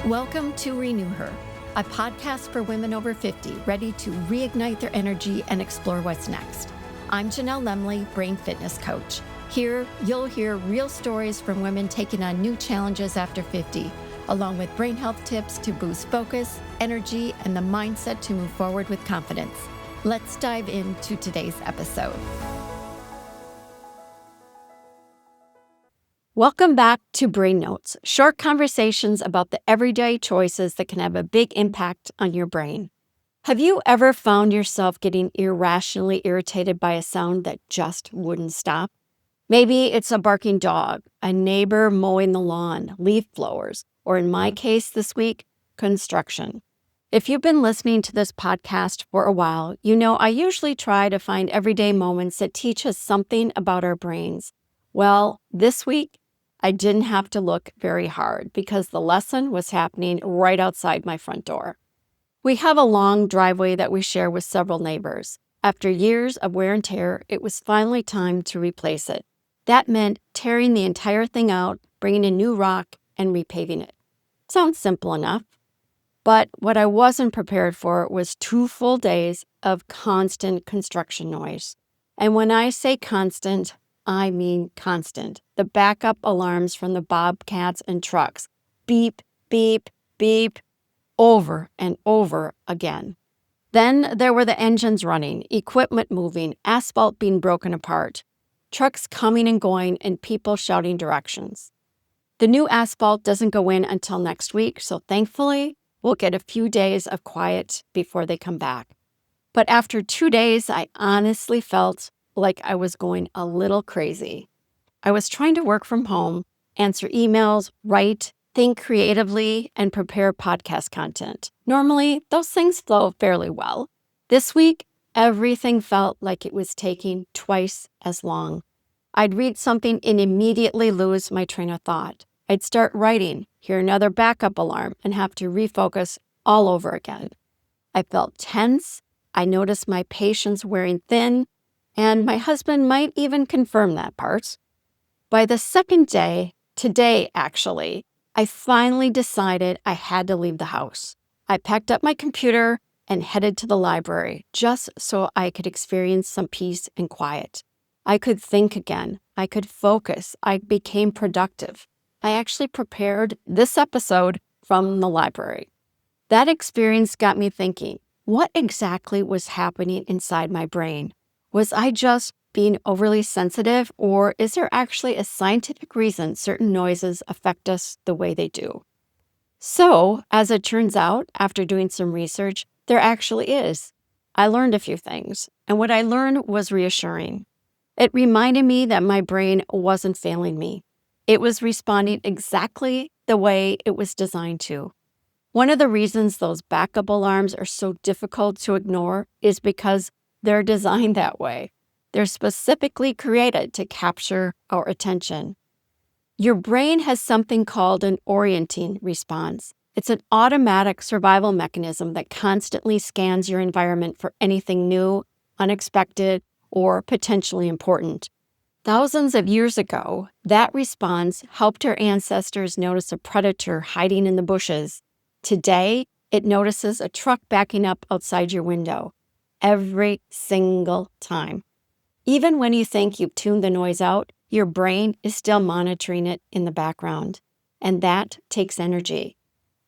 Welcome to Renew Her, a podcast for women over 50 ready to reignite their energy and explore what's next. I'm Janelle Lemley, brain fitness coach. Here, you'll hear real stories from women taking on new challenges after 50, along with brain health tips to boost focus, energy, and the mindset to move forward with confidence. Let's dive into today's episode. Welcome back to Brain Notes, short conversations about the everyday choices that can have a big impact on your brain. Have you ever found yourself getting irrationally irritated by a sound that just wouldn't stop? Maybe it's a barking dog, a neighbor mowing the lawn, leaf blowers, or in my case this week, construction. If you've been listening to this podcast for a while, you know I usually try to find everyday moments that teach us something about our brains. Well, this week, I didn't have to look very hard because the lesson was happening right outside my front door. We have a long driveway that we share with several neighbors. After years of wear and tear, it was finally time to replace it. That meant tearing the entire thing out, bringing in new rock, and repaving it. Sounds simple enough. But what I wasn't prepared for was 2 full days of constant construction noise. And when I say constant, I mean constant. The backup alarms from the bobcats and trucks. Beep, beep, beep, over and over again. Then there were the engines running, equipment moving, asphalt being broken apart, trucks coming and going, and people shouting directions. The new asphalt doesn't go in until next week, so thankfully, we'll get a few days of quiet before they come back. But after 2 days, I honestly felt like I was going a little crazy. I was trying to work from home, answer emails, write, think creatively, and prepare podcast content. Normally, those things flow fairly well. This week, everything felt like it was taking twice as long. I'd read something and immediately lose my train of thought. I'd start writing, hear another backup alarm, and have to refocus all over again. I felt tense. I noticed my patience wearing thin, and my husband might even confirm that part. By the second day, today actually, I finally decided I had to leave the house. I packed up my computer and headed to the library just so I could experience some peace and quiet. I could think again. I could focus. I became productive. I actually prepared this episode from the library. That experience got me thinking, what exactly was happening inside my brain? Was I just being overly sensitive, or is there actually a scientific reason certain noises affect us the way they do? So, as it turns out, after doing some research, there actually is. I learned a few things, and what I learned was reassuring. It reminded me that my brain wasn't failing me. It was responding exactly the way it was designed to. One of the reasons those backup alarms are so difficult to ignore is because they're designed that way. They're specifically created to capture our attention. Your brain has something called an orienting response. It's an automatic survival mechanism that constantly scans your environment for anything new, unexpected, or potentially important. Thousands of years ago, that response helped our ancestors notice a predator hiding in the bushes. Today, it notices a truck backing up outside your window. Every single time. Even when you think you've tuned the noise out, your brain is still monitoring it in the background. And that takes energy.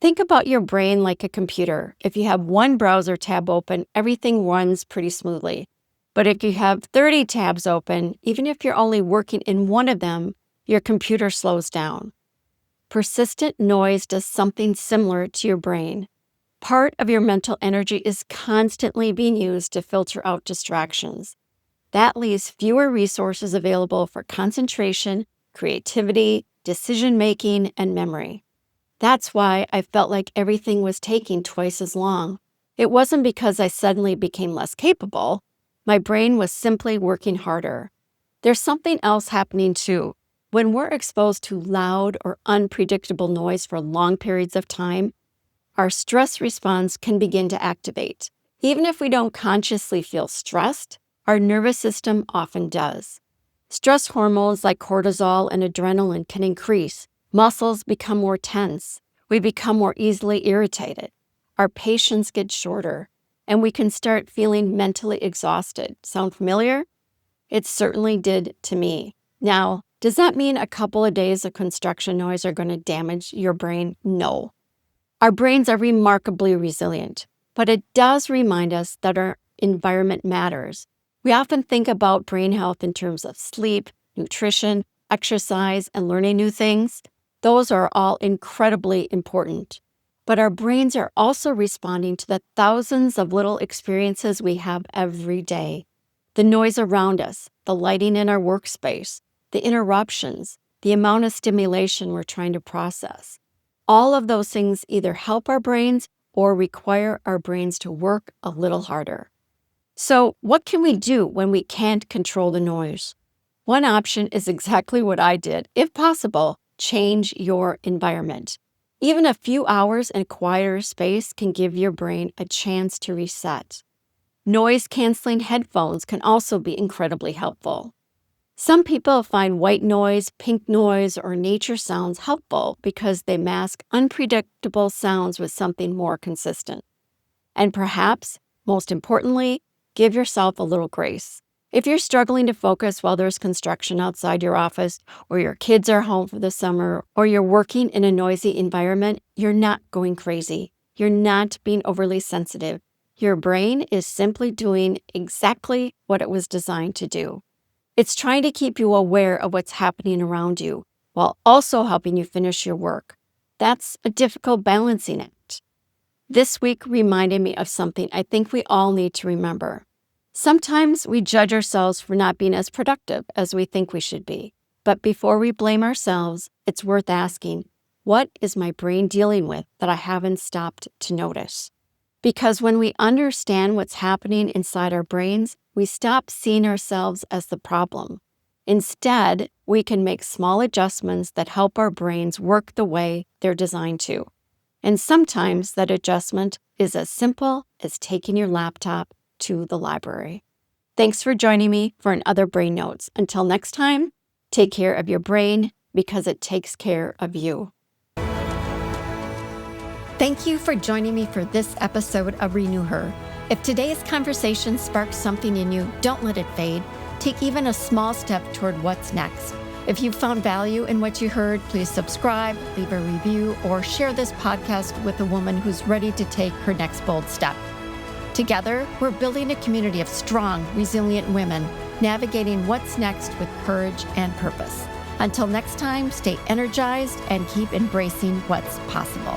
Think about your brain like a computer. If you have one browser tab open, everything runs pretty smoothly. But if you have 30 tabs open, even if you're only working in one of them, your computer slows down. Persistent noise does something similar to your brain. Part of your mental energy is constantly being used to filter out distractions. That leaves fewer resources available for concentration, creativity, decision-making, and memory. That's why I felt like everything was taking twice as long. It wasn't because I suddenly became less capable. My brain was simply working harder. There's something else happening too. When we're exposed to loud or unpredictable noise for long periods of time, our stress response can begin to activate. Even if we don't consciously feel stressed, our nervous system often does. Stress hormones like cortisol and adrenaline can increase. Muscles become more tense. We become more easily irritated. Our patience gets shorter, and we can start feeling mentally exhausted. Sound familiar? It certainly did to me. Now, does that mean a couple of days of construction noise are going to damage your brain? No. Our brains are remarkably resilient, but it does remind us that our environment matters. We often think about brain health in terms of sleep, nutrition, exercise, and learning new things. Those are all incredibly important. But our brains are also responding to the thousands of little experiences we have every day. The noise around us, the lighting in our workspace, the interruptions, the amount of stimulation we're trying to process. All of those things either help our brains or require our brains to work a little harder. So, what can we do when we can't control the noise? One option is exactly what I did. If possible, change your environment. Even a few hours in a quieter space can give your brain a chance to reset. Noise-canceling headphones can also be incredibly helpful. Some people find white noise, pink noise, or nature sounds helpful because they mask unpredictable sounds with something more consistent. And perhaps, most importantly, give yourself a little grace. If you're struggling to focus while there's construction outside your office, or your kids are home for the summer, or you're working in a noisy environment, you're not going crazy. You're not being overly sensitive. Your brain is simply doing exactly what it was designed to do. It's trying to keep you aware of what's happening around you, while also helping you finish your work. That's a difficult balancing act. This week reminded me of something I think we all need to remember. Sometimes we judge ourselves for not being as productive as we think we should be. But before we blame ourselves, it's worth asking, what is my brain dealing with that I haven't stopped to notice? Because when we understand what's happening inside our brains, we stop seeing ourselves as the problem. Instead, we can make small adjustments that help our brains work the way they're designed to. And sometimes that adjustment is as simple as taking your laptop to the library. Thanks for joining me for another Brain Notes. Until next time, take care of your brain because it takes care of you. Thank you for joining me for this episode of Renew Her. If today's conversation sparked something in you, don't let it fade. Take even a small step toward what's next. If you found value in what you heard, please subscribe, leave a review, or share this podcast with a woman who's ready to take her next bold step. Together, we're building a community of strong, resilient women, navigating what's next with courage and purpose. Until next time, stay energized and keep embracing what's possible.